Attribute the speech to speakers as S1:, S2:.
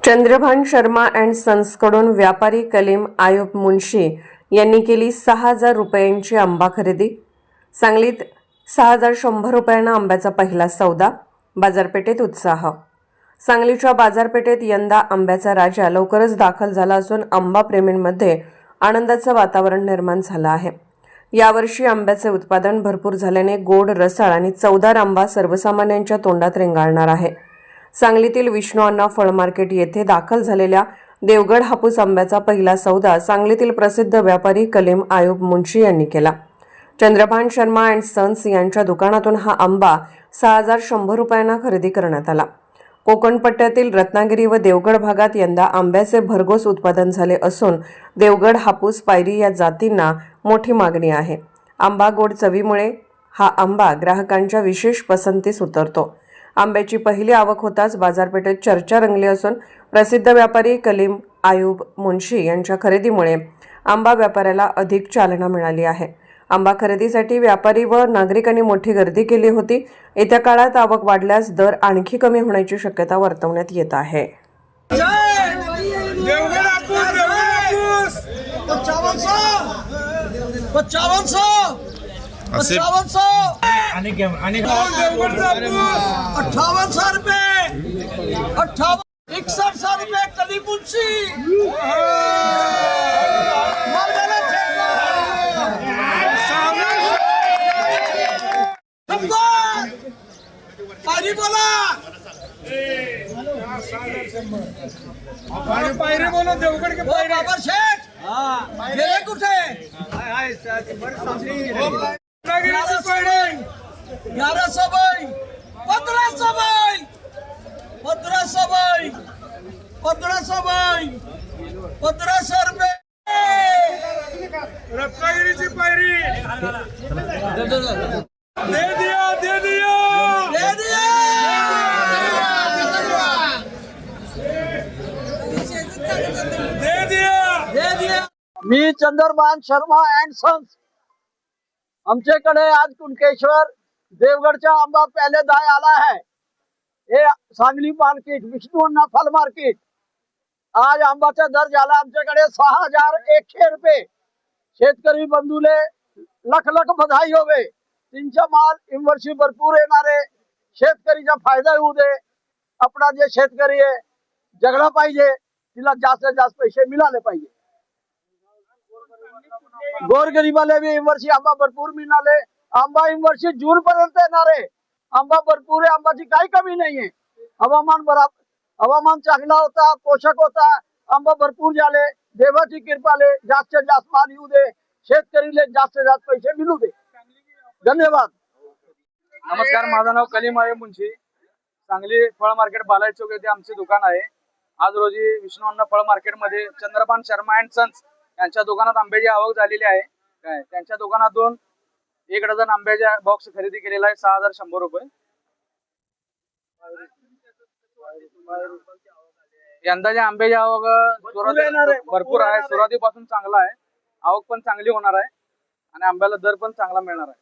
S1: Chandrabhan Sharma and सन्सकडून व्यापारी कलीम आयुब मुन्शी यांनी केली 6,000 रुपयांची आंबा खरेदी। सांगलीत 6,100 रुपयांना आंब्याचा पहिला सौदा। बाजारपेठेत उत्साह। सांगलीच्या बाजारपेठेत यंदा आंब्याचा राजा लवकरच दाखल झाला असून आंबा प्रेमींमध्ये आनंदाचं वातावरण निर्माण झालं आहे। यावर्षी आंब्याचे उत्पादन भरपूर झाल्याने गोड, रसाळ आणि चवदार आंबा सर्वसामान्यांच्या तोंडात रेंगाळणार आहे। सांगलीतील विष्णू अण्णा फळ मार्केट येथे दाखल झालेल्या देवगड हापूस आंब्याचा पहिला सौदा सांगलीतील प्रसिद्ध व्यापारी कलीम आयुब मुन्शी यांनी केला। चंद्रभान शर्मा अँड सन्स यांच्या दुकानातून हा आंबा 6,100 रुपयांना खरेदी करण्यात आला। कोकण पट्ट्यातील रत्नागिरी व देवगड भागात यंदा आंब्याचे भरघोस उत्पादन झाले असून देवगड हापूस पायरी या जातींना मोठी मागणी आहे। आंबा गोड चवीमुळे हा आंबा ग्राहकांच्या विशेष पसंतीस उतरतो। आंब्याची पहिली आवक होताच बाजारपेठेत चर्चा रंगली असून प्रसिद्ध व्यापारी कलीम आयुब मुन्शी यांच्या खरेदीमुळे आंबा व्यापाराला अधिक चालना मिळाली आहे। आंबा खरेदीसाठी व्यापारी व नागरिकांनी मोठी गर्दी केली होती। येत्या काळात आवक वाढल्यास दर आणखी कमी होण्याची शक्यता वर्तवण्यात येत आहे।
S2: पायरे बोलो देवगड के पायरे बाबा शेठ गेले कुठे? रत्नागिरीची पायरे 1100 बाई 1500 बाई 1500 बाई 1500 बाई 1500 रुपये रत्नागिरीची पायरी दे दिया दे दिया दे दिया।
S3: मी चंद्रभान शर्मा अँड सन्स आमच्याकडे आज कुणकेश्वर देवगडचा आंबा पहले दाय आला है। हे सांगली मार्केट विष्णू अण्णा फल मार्केट आज आंबाचा दर झाला आमच्याकडे 6,100 रुपये। शेतकरी बंधूले लख लख बधाई होवे। तीनचा माल इमवर्षी भरपूर येणारे शेतकरीचा फायदा होऊ दे। आपला जे शेतकरी आहे जगला पाहिजे, तिला जास्तीत जास्त पैसे मिळाले पाहिजे। गोरगरीबाला भी इमवर्षी आंबा भरपूर मिळाले। आंबा इमवर्षी जून पर्यंत येणार आहे। आंबा भरपूर आहे, आंबाची काही कमी नाही आहे। हवामान चांगला होता, पोषक होता, आंबा भरपूर झाले। देवाची कृपाले जास्तीत जास्त माल येऊ दे, शेतकरीला जास्तीत जास्त पैसे मिळू दे। धन्यवाद।
S4: नमस्कार, माझं नाव कलीम आयुब मुन्शी। सांगली फळ मार्केट बालाजी चौक येथे आमचे दुकान आहे। आज रोजी विष्णू अण्णा फळ मार्केट मध्ये चंद्रभान शर्मा अँड सन्स यांच्या दुकानात आंब्याची आवक झालेली आहे। त्यांच्या दुकानातून 1 डझन आंब्याचा बॉक्स खरेदी केलेला आहे 6,100 रुपये। यंदाच्या आंब्याची आवक भरपूर आहे, सुरुवातीपासून चांगला आहे। आवक पण चांगली होणार आहे आणि आंब्याला दर पण चांगला मिळणार आहे।